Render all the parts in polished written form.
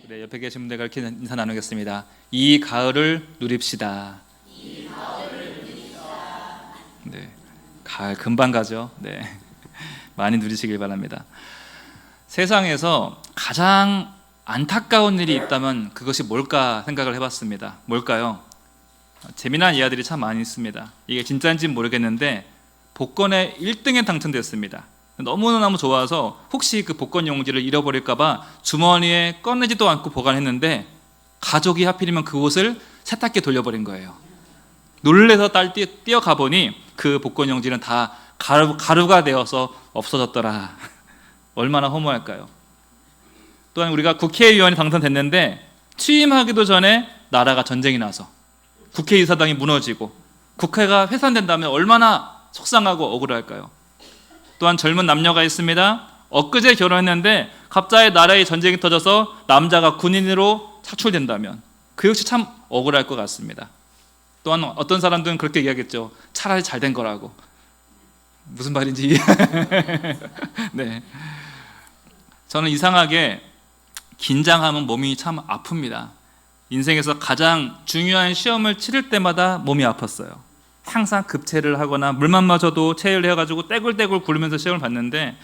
네, 옆에 계신 분들과 이렇게 인사 나누겠습니다. 이 가을을 누립시다. 네, 가을 금방 가죠. 네, 많이 누리시길 바랍니다. 세상에서 가장 안타까운 일이 있다면 그것이 뭘까 생각을 해봤습니다. 뭘까요? 재미난 이야기들이 참 많이 있습니다. 이게 진짜인지는 모르겠는데 복권에 1등에 당첨됐습니다. 너무너무 좋아서 혹시 그 복권 용지를 잃어버릴까봐 주머니에 꺼내지도 않고 보관했는데 가족이 하필이면 그곳을 세탁기에 돌려버린 거예요. 놀래서 뛰어가 보니 그 복권 용지는 다 가루가 되어서 없어졌더라. 얼마나 허무할까요? 또한 우리가 국회의원이 당선됐는데 취임하기도 전에 나라가 전쟁이 나서 국회의사당이 무너지고 국회가 해산된다면 얼마나 속상하고 억울할까요? 또한 젊은 남녀가 있습니다. 엊그제 결혼했는데 갑자기 나라에 전쟁이 터져서 남자가 군인으로 착출된다면 그 역시 참 억울할 것 같습니다. 또한 어떤 사람들은 그렇게 이야기했죠. 차라리 잘 된 거라고. 무슨 말인지 네. 저는 이상하게 긴장하면 몸이 참 아픕니다. 인생에서 가장 중요한 시험을 치를 때마다 몸이 아팠어요. 항상 급체를 하거나 물만 마셔도 체열 해가지고 떼굴떼굴 굴면서 시험을 봤는데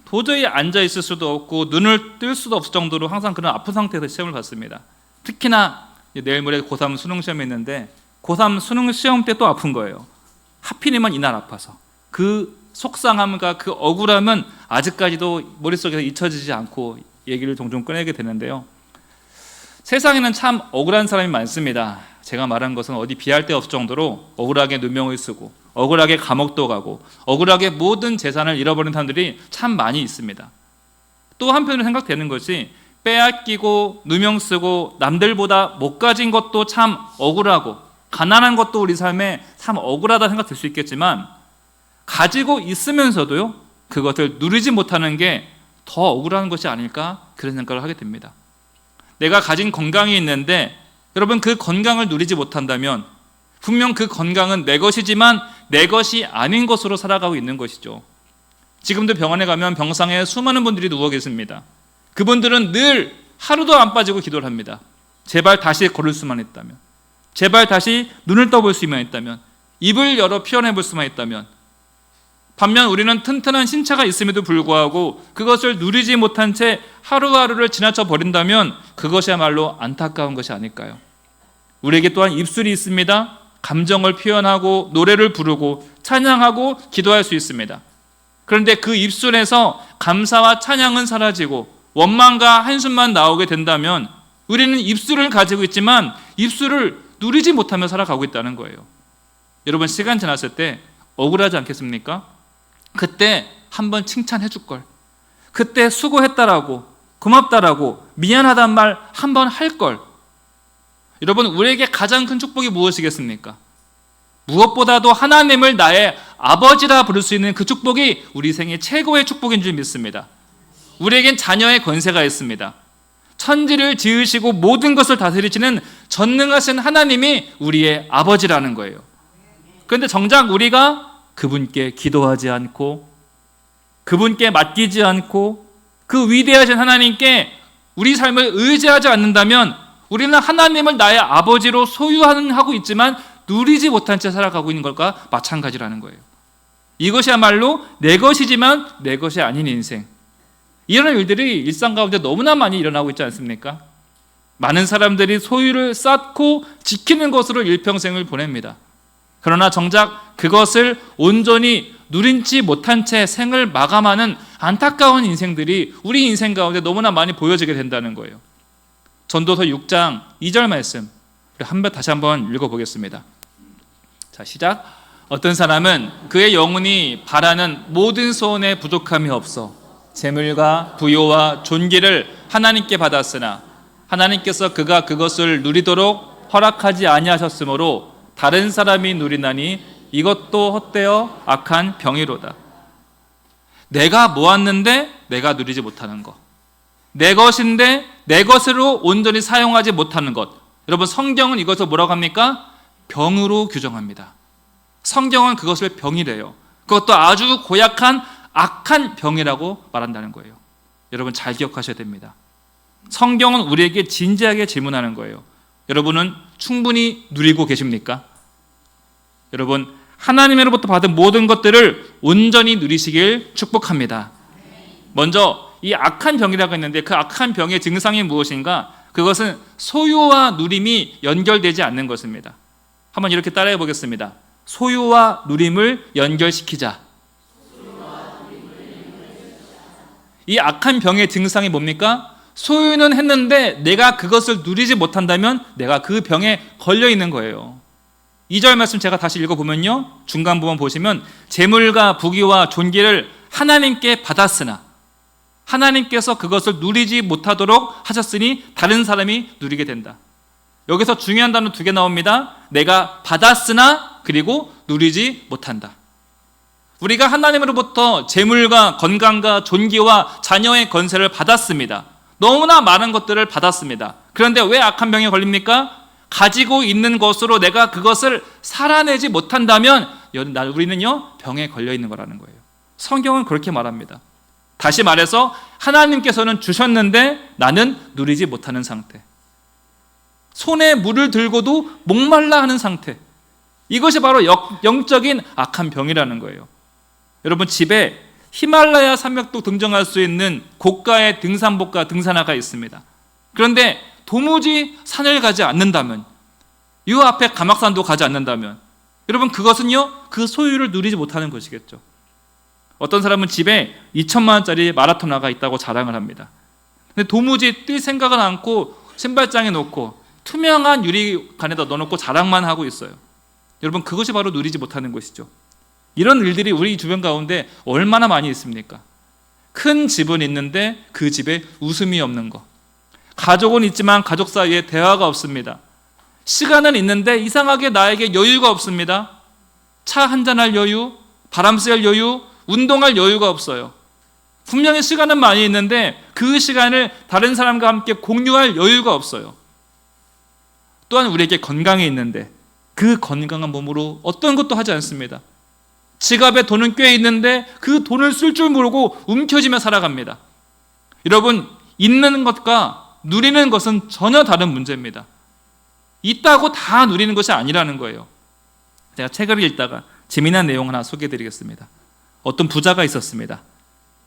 도저히 앉아 있을 수도 없고 눈을 뜰 수도 없을 정도로 항상 그런 아픈 상태에서 시험을 봤습니다. 특히나 내일 모레 고3 수능 시험이 있는데 고3 수능 시험 때 또 아픈 거예요. 하필이면 이날 아파서 그 속상함과 그 억울함은 아직까지도 머릿속에서 잊혀지지 않고 얘기를 종종 꺼내게 되는데요. 세상에는 참 억울한 사람이 많습니다. 제가 말한 것은 어디 비할 데 없을 정도로 억울하게 누명을 쓰고 억울하게 감옥도 가고 억울하게 모든 재산을 잃어버린 사람들이 참 많이 있습니다. 또 한편으로 생각되는 것이 빼앗기고 누명 쓰고 남들보다 못 가진 것도 참 억울하고 가난한 것도 우리 삶에 참 억울하다 생각될 수 있겠지만 가지고 있으면서도요 그것을 누리지 못하는 게 더 억울한 것이 아닐까 그런 생각을 하게 됩니다. 내가 가진 건강이 있는데 여러분 그 건강을 누리지 못한다면 분명 그 건강은 내 것이지만 내 것이 아닌 것으로 살아가고 있는 것이죠. 지금도 병원에 가면 병상에 수많은 분들이 누워 계십니다. 그분들은 늘 하루도 안 빠지고 기도를 합니다. 제발 다시 걸을 수만 있다면, 제발 다시 눈을 떠볼 수만 있다면, 입을 열어 표현해 볼 수만 있다면. 반면 우리는 튼튼한 신체가 있음에도 불구하고 그것을 누리지 못한 채 하루하루를 지나쳐 버린다면 그것이야말로 안타까운 것이 아닐까요? 우리에게 또한 입술이 있습니다. 감정을 표현하고 노래를 부르고 찬양하고 기도할 수 있습니다. 그런데 그 입술에서 감사와 찬양은 사라지고 원망과 한숨만 나오게 된다면 우리는 입술을 가지고 있지만 입술을 누리지 못하며 살아가고 있다는 거예요. 여러분 시간 지났을 때 억울하지 않겠습니까? 그때 한번 칭찬해 줄 걸. 그때 수고했다라고 고맙다라고 미안하단 말 한번 할 걸. 여러분 우리에게 가장 큰 축복이 무엇이겠습니까? 무엇보다도 하나님을 나의 아버지라 부를 수 있는 그 축복이 우리 생애 최고의 축복인 줄 믿습니다. 우리에겐 자녀의 권세가 있습니다. 천지를 지으시고 모든 것을 다스리시는 전능하신 하나님이 우리의 아버지라는 거예요. 그런데 정작 우리가 그분께 기도하지 않고 그분께 맡기지 않고 그 위대하신 하나님께 우리 삶을 의지하지 않는다면 우리는 하나님을 나의 아버지로 소유하고 있지만 누리지 못한 채 살아가고 있는 것과 마찬가지라는 거예요. 이것이야말로 내 것이지만 내 것이 아닌 인생. 이런 일들이 일상 가운데 너무나 많이 일어나고 있지 않습니까? 많은 사람들이 소유를 쌓고 지키는 것으로 일평생을 보냅니다. 그러나 정작 그것을 온전히 누린지 못한 채 생을 마감하는 안타까운 인생들이 우리 인생 가운데 너무나 많이 보여지게 된다는 거예요. 전도서 6장 2절 말씀 우리 다시 한번 읽어보겠습니다. 자, 시작. 어떤 사람은 그의 영혼이 바라는 모든 소원에 부족함이 없어 재물과 부요와 존귀를 하나님께 받았으나 하나님께서 그가 그것을 누리도록 허락하지 아니하셨으므로 다른 사람이 누리나니 이것도 헛되어 악한 병이로다. 내가 모았는데 내가 누리지 못하는 것, 내 것인데 내 것으로 온전히 사용하지 못하는 것. 여러분 성경은 이것을 뭐라고 합니까? 병으로 규정합니다. 성경은 그것을 병이래요. 그것도 아주 고약한 악한 병이라고 말한다는 거예요. 여러분 잘 기억하셔야 됩니다. 성경은 우리에게 진지하게 질문하는 거예요. 여러분은 충분히 누리고 계십니까? 여러분, 하나님으로부터 받은 모든 것들을 온전히 누리시길 축복합니다. 먼저 이 악한 병이라고 했는데 그 악한 병의 증상이 무엇인가? 그것은 소유와 누림이 연결되지 않는 것입니다. 한번 이렇게 따라해 보겠습니다. 소유와 누림을 연결시키자. 이 악한 병의 증상이 뭡니까? 소유는 했는데 내가 그것을 누리지 못한다면 내가 그 병에 걸려 있는 거예요. 2절 말씀 제가 다시 읽어보면요, 중간 부분 보시면 재물과 부귀와 존귀를 하나님께 받았으나 하나님께서 그것을 누리지 못하도록 하셨으니 다른 사람이 누리게 된다. 여기서 중요한 단어 2개 나옵니다. 내가 받았으나 그리고 누리지 못한다. 우리가 하나님으로부터 재물과 건강과 존귀와 자녀의 건세를 받았습니다. 너무나 많은 것들을 받았습니다. 그런데 왜 악한 병에 걸립니까? 가지고 있는 것으로 내가 그것을 살아내지 못한다면 우리는요, 병에 걸려 있는 거라는 거예요. 성경은 그렇게 말합니다. 다시 말해서 하나님께서는 주셨는데 나는 누리지 못하는 상태. 손에 물을 들고도 목말라 하는 상태. 이것이 바로 영적인 악한 병이라는 거예요. 여러분, 집에 히말라야 산맥도 등정할 수 있는 고가의 등산복과 등산화가 있습니다. 그런데 도무지 산을 가지 않는다면, 이 앞에 가막산도 가지 않는다면, 여러분, 그것은요, 그 소유를 누리지 못하는 것이겠죠. 어떤 사람은 집에 2천만 원짜리 마라토나가 있다고 자랑을 합니다. 근데 도무지 뛸 생각은 않고 신발장에 놓고 투명한 유리관에다 넣어놓고 자랑만 하고 있어요. 여러분, 그것이 바로 누리지 못하는 것이죠. 이런 일들이 우리 주변 가운데 얼마나 많이 있습니까? 큰 집은 있는데 그 집에 웃음이 없는 것. 가족은 있지만 가족 사이에 대화가 없습니다. 시간은 있는데 이상하게 나에게 여유가 없습니다. 차 한잔할 여유, 바람 쐴 여유, 운동할 여유가 없어요. 분명히 시간은 많이 있는데 그 시간을 다른 사람과 함께 공유할 여유가 없어요. 또한 우리에게 건강이 있는데 그 건강한 몸으로 어떤 것도 하지 않습니다. 지갑에 돈은 꽤 있는데 그 돈을 쓸 줄 모르고 움켜쥐며 살아갑니다. 여러분, 있는 것과 누리는 것은 전혀 다른 문제입니다. 있다고 다 누리는 것이 아니라는 거예요. 제가 책을 읽다가 재미난 내용 하나 소개해드리겠습니다. 어떤 부자가 있었습니다.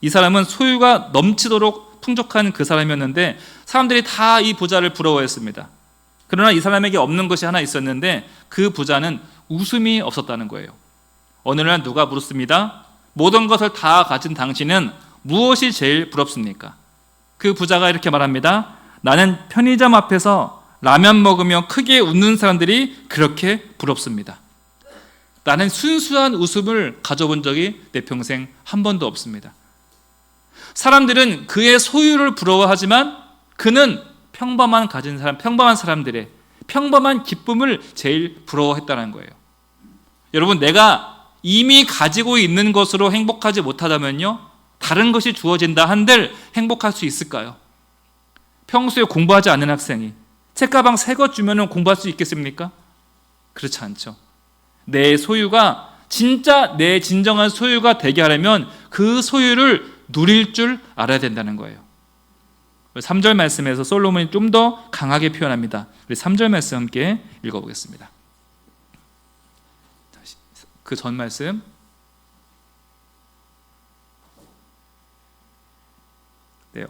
이 사람은 소유가 넘치도록 풍족한 그 사람이었는데 사람들이 다 이 부자를 부러워했습니다. 그러나 이 사람에게 없는 것이 하나 있었는데 그 부자는 웃음이 없었다는 거예요. 어느 날 누가 물었습니다. 모든 것을 다 가진 당신은 무엇이 제일 부럽습니까? 그 부자가 이렇게 말합니다. 나는 편의점 앞에서 라면 먹으며 크게 웃는 사람들이 그렇게 부럽습니다. 나는 순수한 웃음을 가져본 적이 내 평생 한 번도 없습니다. 사람들은 그의 소유를 부러워하지만 그는 평범한 사람들의 평범한 기쁨을 제일 부러워했다는 거예요. 여러분, 내가 이미 가지고 있는 것으로 행복하지 못하다면요, 다른 것이 주어진다 한들 행복할 수 있을까요? 평소에 공부하지 않는 학생이 책가방 새 것 주면 공부할 수 있겠습니까? 그렇지 않죠. 내 소유가 진짜 내 진정한 소유가 되게 하려면 그 소유를 누릴 줄 알아야 된다는 거예요. 3절 말씀에서 솔로몬이 좀 더 강하게 표현합니다. 우리 3절 말씀 함께 읽어보겠습니다. 그 전 말씀, 네,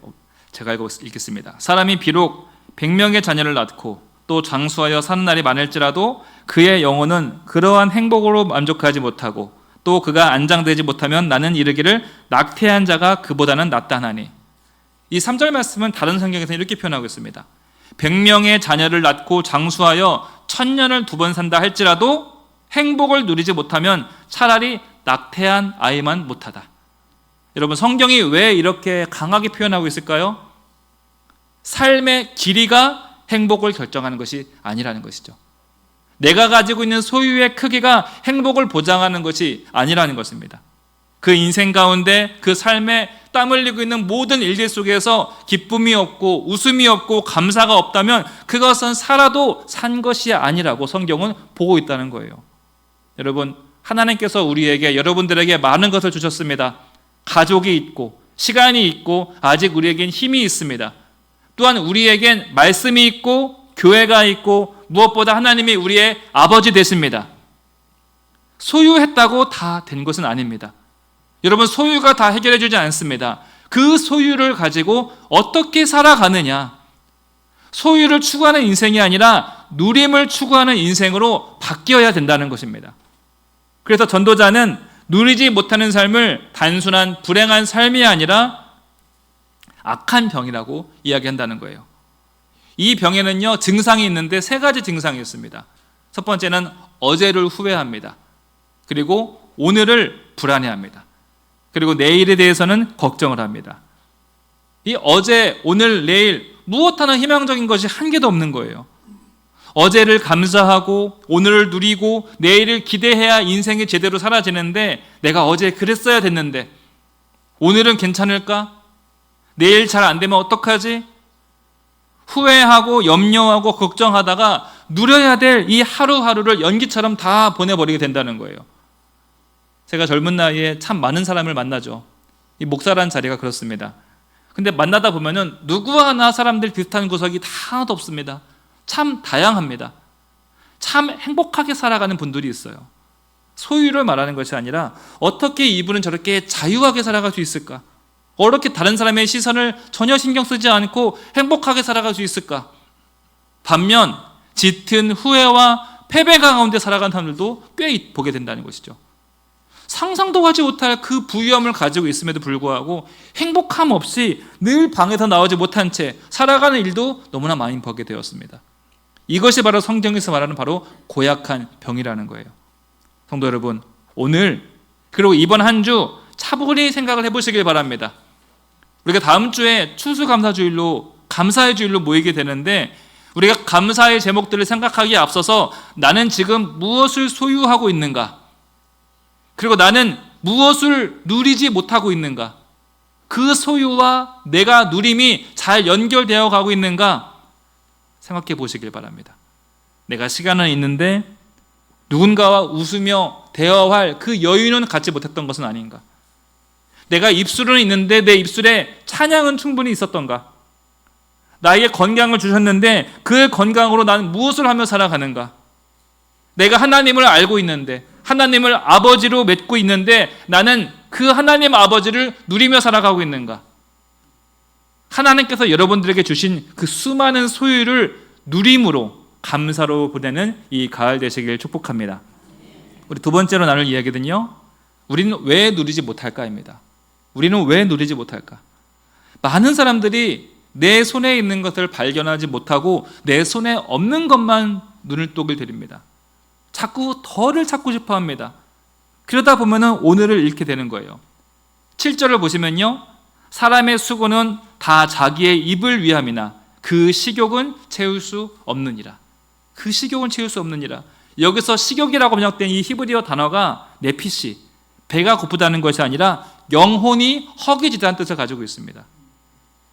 제가 읽겠습니다. 사람이 비록 100명의 자녀를 낳고 또 장수하여 사는 날이 많을지라도 그의 영혼은 그러한 행복으로 만족하지 못하고 또 그가 안장되지 못하면 나는 이르기를 낙태한 자가 그보다는 낫다 하나니. 이 3절 말씀은 다른 성경에서 이렇게 표현하고 있습니다. 100명의 자녀를 낳고 장수하여 1000년을 2번 산다 할지라도 행복을 누리지 못하면 차라리 낙태한 아이만 못하다. 여러분, 성경이 왜 이렇게 강하게 표현하고 있을까요? 삶의 길이가 행복을 결정하는 것이 아니라는 것이죠. 내가 가지고 있는 소유의 크기가 행복을 보장하는 것이 아니라는 것입니다. 그 인생 가운데 그 삶에 땀 흘리고 있는 모든 일들 속에서 기쁨이 없고 웃음이 없고 감사가 없다면 그것은 살아도 산 것이 아니라고 성경은 보고 있다는 거예요. 여러분, 하나님께서 우리에게, 여러분들에게 많은 것을 주셨습니다. 가족이 있고 시간이 있고 아직 우리에겐 힘이 있습니다. 또한 우리에겐 말씀이 있고 교회가 있고 무엇보다 하나님이 우리의 아버지 되십니다. 소유했다고 다 된 것은 아닙니다. 여러분, 소유가 다 해결해 주지 않습니다. 그 소유를 가지고 어떻게 살아가느냐, 소유를 추구하는 인생이 아니라 누림을 추구하는 인생으로 바뀌어야 된다는 것입니다. 그래서 전도자는 누리지 못하는 삶을 단순한 불행한 삶이 아니라 악한 병이라고 이야기한다는 거예요. 이 병에는요, 증상이 있는데 3가지 증상이 있습니다. 첫 번째는 어제를 후회합니다. 그리고 오늘을 불안해합니다. 그리고 내일에 대해서는 걱정을 합니다. 이 어제, 오늘, 내일 무엇 하나 희망적인 것이 한 개도 없는 거예요. 어제를 감사하고 오늘을 누리고 내일을 기대해야 인생이 제대로 사라지는데, 내가 어제 그랬어야 됐는데 오늘은 괜찮을까? 내일 잘 안 되면 어떡하지? 후회하고 염려하고 걱정하다가 누려야 될 이 하루하루를 연기처럼 다 보내버리게 된다는 거예요. 제가 젊은 나이에 참 많은 사람을 만나죠. 이 목사라는 자리가 그렇습니다. 근데 만나다 보면은 누구 하나 사람들 비슷한 구석이 다 하나도 없습니다. 참 다양합니다. 참 행복하게 살아가는 분들이 있어요. 소유를 말하는 것이 아니라 어떻게 이분은 저렇게 자유하게 살아갈 수 있을까? 어떻게 다른 사람의 시선을 전혀 신경 쓰지 않고 행복하게 살아갈 수 있을까? 반면 짙은 후회와 패배감 가운데 살아가는 사람들도 꽤 보게 된다는 것이죠. 상상도 하지 못할 그 부유함을 가지고 있음에도 불구하고 행복함 없이 늘 방에서 나오지 못한 채 살아가는 일도 너무나 많이 보게 되었습니다. 이것이 바로 성경에서 말하는 바로 고약한 병이라는 거예요. 성도 여러분, 오늘 그리고 이번 한 주 차분히 생각을 해보시길 바랍니다. 우리가 다음 주에 추수감사주일로, 감사의 주일로 모이게 되는데, 우리가 감사의 제목들을 생각하기에 앞서서 나는 지금 무엇을 소유하고 있는가, 그리고 나는 무엇을 누리지 못하고 있는가, 그 소유와 내가 누림이 잘 연결되어 가고 있는가 생각해 보시길 바랍니다. 내가 시간은 있는데 누군가와 웃으며 대화할 그 여유는 갖지 못했던 것은 아닌가? 내가 입술은 있는데 내 입술에 찬양은 충분히 있었던가? 나에게 건강을 주셨는데 그 건강으로 나는 무엇을 하며 살아가는가? 내가 하나님을 알고 있는데, 하나님을 아버지로 맺고 있는데 나는 그 하나님 아버지를 누리며 살아가고 있는가? 하나님께서 여러분들에게 주신 그 수많은 소유를 누림으로, 감사로 보내는 이 가을 되시길 축복합니다. 우리 두 번째로 나눌 이야기는요, 우리는 왜 누리지 못할까입니다. 우리는 왜 누리지 못할까? 많은 사람들이 내 손에 있는 것을 발견하지 못하고 내 손에 없는 것만 눈을 똑을 들입니다. 자꾸 더를 찾고 싶어 합니다. 그러다 보면 오늘을 잃게 되는 거예요. 7절을 보시면요, 사람의 수고는 다 자기의 입을 위함이나 그 식욕은 채울 수 없느니라. 그 식욕은 채울 수 없느니라. 여기서 식욕이라고 번역된 이 히브리어 단어가 네피시, 배가 고프다는 것이 아니라 영혼이 허기지다는 뜻을 가지고 있습니다.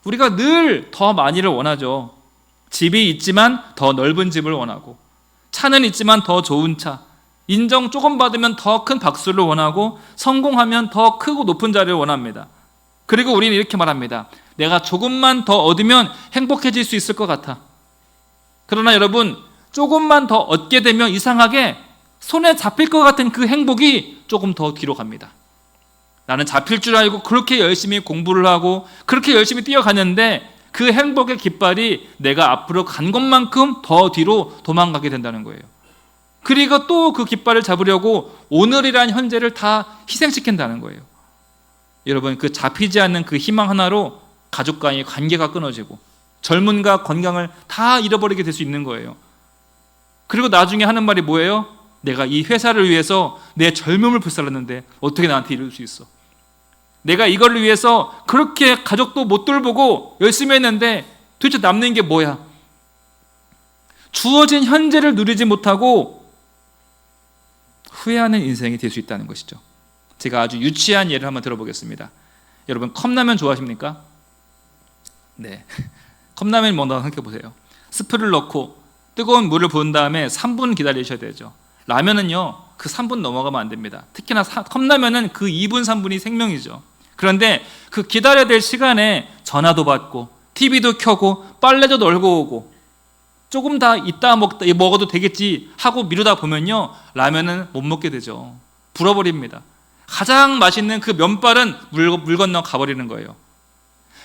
우리가 늘 더 많이를 원하죠. 집이 있지만 더 넓은 집을 원하고, 차는 있지만 더 좋은 차, 인정 조금 받으면 더 큰 박수를 원하고, 성공하면 더 크고 높은 자리를 원합니다. 그리고 우리는 이렇게 말합니다. 내가 조금만 더 얻으면 행복해질 수 있을 것 같아. 그러나 여러분, 조금만 더 얻게 되면 이상하게 손에 잡힐 것 같은 그 행복이 조금 더 뒤로 갑니다. 나는 잡힐 줄 알고 그렇게 열심히 공부를 하고 그렇게 열심히 뛰어가는데 그 행복의 깃발이 내가 앞으로 간 것만큼 더 뒤로 도망가게 된다는 거예요. 그리고 또 그 깃발을 잡으려고 오늘이란 현재를 다 희생시킨다는 거예요. 여러분, 그 잡히지 않는 그 희망 하나로 가족과의 관계가 끊어지고 젊음과 건강을 다 잃어버리게 될 수 있는 거예요. 그리고 나중에 하는 말이 뭐예요? 내가 이 회사를 위해서 내 젊음을 불살랐는데 어떻게 나한테 이럴 수 있어? 내가 이걸 위해서 그렇게 가족도 못 돌보고 열심히 했는데 도대체 남는 게 뭐야? 주어진 현재를 누리지 못하고 후회하는 인생이 될 수 있다는 것이죠. 제가 아주 유치한 예를 한번 들어보겠습니다. 여러분, 컵라면 좋아하십니까? 네. 컵라면이 뭔가 생각해 보세요. 스프를 넣고 뜨거운 물을 부은 다음에 3분 기다리셔야 되죠. 라면은요, 그 3분 넘어가면 안 됩니다. 특히나 컵라면은 그 2분, 3분이 생명이죠. 그런데 그 기다려야 될 시간에 전화도 받고 TV도 켜고 빨래도 널고 오고 조금 다 이따 먹어도 되겠지 하고 미루다 보면요, 라면은 못 먹게 되죠. 불어버립니다. 가장 맛있는 그 면발은 물 건너 가버리는 거예요.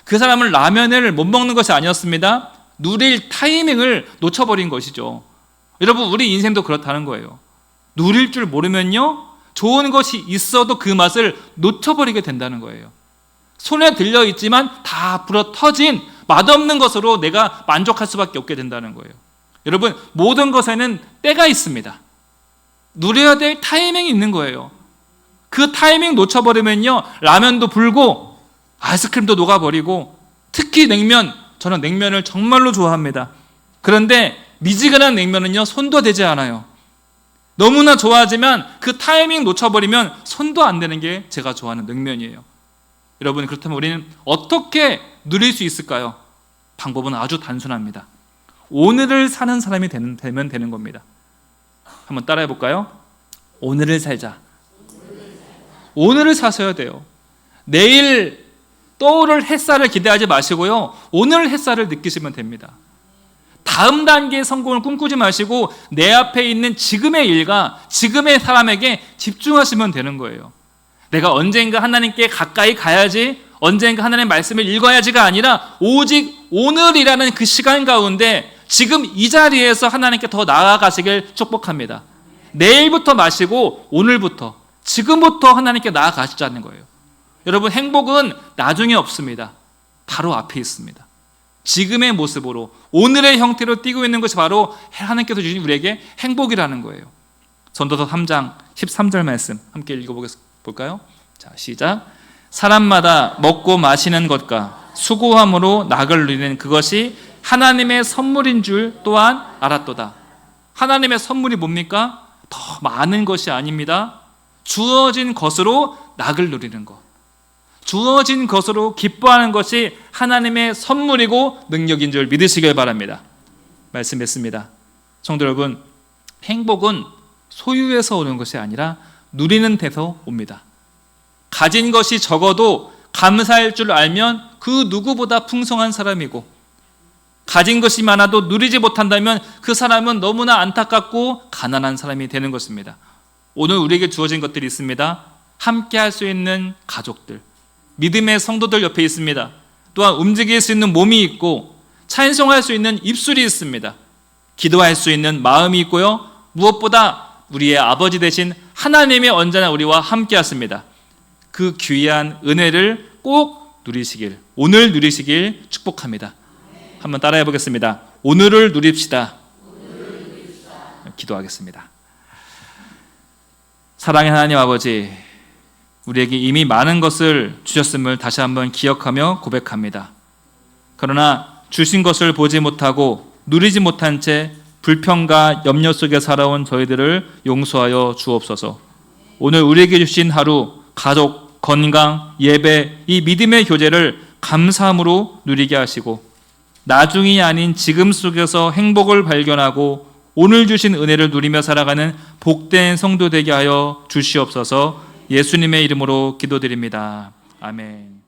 그 사람은 라면을 못 먹는 것이 아니었습니다. 누릴 타이밍을 놓쳐버린 것이죠. 여러분, 우리 인생도 그렇다는 거예요. 누릴 줄 모르면요, 좋은 것이 있어도 그 맛을 놓쳐버리게 된다는 거예요. 손에 들려 있지만 다 불어 터진 맛없는 것으로 내가 만족할 수밖에 없게 된다는 거예요. 여러분, 모든 것에는 때가 있습니다. 누려야 될 타이밍이 있는 거예요. 그 타이밍 놓쳐버리면요, 라면도 불고 아이스크림도 녹아버리고, 특히 냉면, 저는 냉면을 정말로 좋아합니다. 그런데 미지근한 냉면은요, 손도 되지 않아요. 너무나 좋아하지만 그 타이밍 놓쳐버리면 손도 안 되는 게 제가 좋아하는 냉면이에요. 여러분, 그렇다면 우리는 어떻게 누릴 수 있을까요? 방법은 아주 단순합니다. 오늘을 사는 사람이 되면 되는 겁니다. 한번 따라해 볼까요? 오늘을 살자. 오늘을 사셔야 돼요. 내일 떠오를 햇살을 기대하지 마시고요, 오늘 햇살을 느끼시면 됩니다. 다음 단계의 성공을 꿈꾸지 마시고 내 앞에 있는 지금의 일과 지금의 사람에게 집중하시면 되는 거예요. 내가 언젠가 하나님께 가까이 가야지, 언젠가 하나님의 말씀을 읽어야지가 아니라 오직 오늘이라는 그 시간 가운데 지금 이 자리에서 하나님께 더 나아가시길 축복합니다. 내일부터 마시고 오늘부터, 지금부터 하나님께 나아가시자는 거예요. 여러분, 행복은 나중에 없습니다. 바로 앞에 있습니다. 지금의 모습으로, 오늘의 형태로 띄고 있는 것이 바로 하나님께서 주신 우리에게 행복이라는 거예요. 전도서 3장 13절 말씀 함께 읽어볼까요? 자, 시작. 사람마다 먹고 마시는 것과 수고함으로 낙을 누리는 그것이 하나님의 선물인 줄 또한 알았도다. 하나님의 선물이 뭡니까? 더 많은 것이 아닙니다. 주어진 것으로 낙을 누리는 것, 주어진 것으로 기뻐하는 것이 하나님의 선물이고 능력인 줄 믿으시길 바랍니다. 말씀했습니다. 성도 여러분, 행복은 소유에서 오는 것이 아니라 누리는 데서 옵니다. 가진 것이 적어도 감사할 줄 알면 그 누구보다 풍성한 사람이고, 가진 것이 많아도 누리지 못한다면 그 사람은 너무나 안타깝고 가난한 사람이 되는 것입니다. 오늘 우리에게 주어진 것들이 있습니다. 함께 할 수 있는 가족들, 믿음의 성도들 옆에 있습니다. 또한 움직일 수 있는 몸이 있고, 찬송할 수 있는 입술이 있습니다. 기도할 수 있는 마음이 있고요, 무엇보다 우리의 아버지 되신 하나님이 언제나 우리와 함께 하십니다. 그 귀한 은혜를 꼭 누리시길, 오늘 누리시길 축복합니다. 한번 따라해 보겠습니다. 오늘을 누립시다. 기도하겠습니다. 사랑의 하나님 아버지, 우리에게 이미 많은 것을 주셨음을 다시 한번 기억하며 고백합니다. 그러나 주신 것을 보지 못하고 누리지 못한 채 불평과 염려 속에 살아온 저희들을 용서하여 주옵소서. 오늘 우리에게 주신 하루, 가족, 건강, 예배, 이 믿음의 교제를 감사함으로 누리게 하시고, 나중이 아닌 지금 속에서 행복을 발견하고 오늘 주신 은혜를 누리며 살아가는 복된 성도 되게 하여 주시옵소서. 예수님의 이름으로 기도드립니다. 아멘.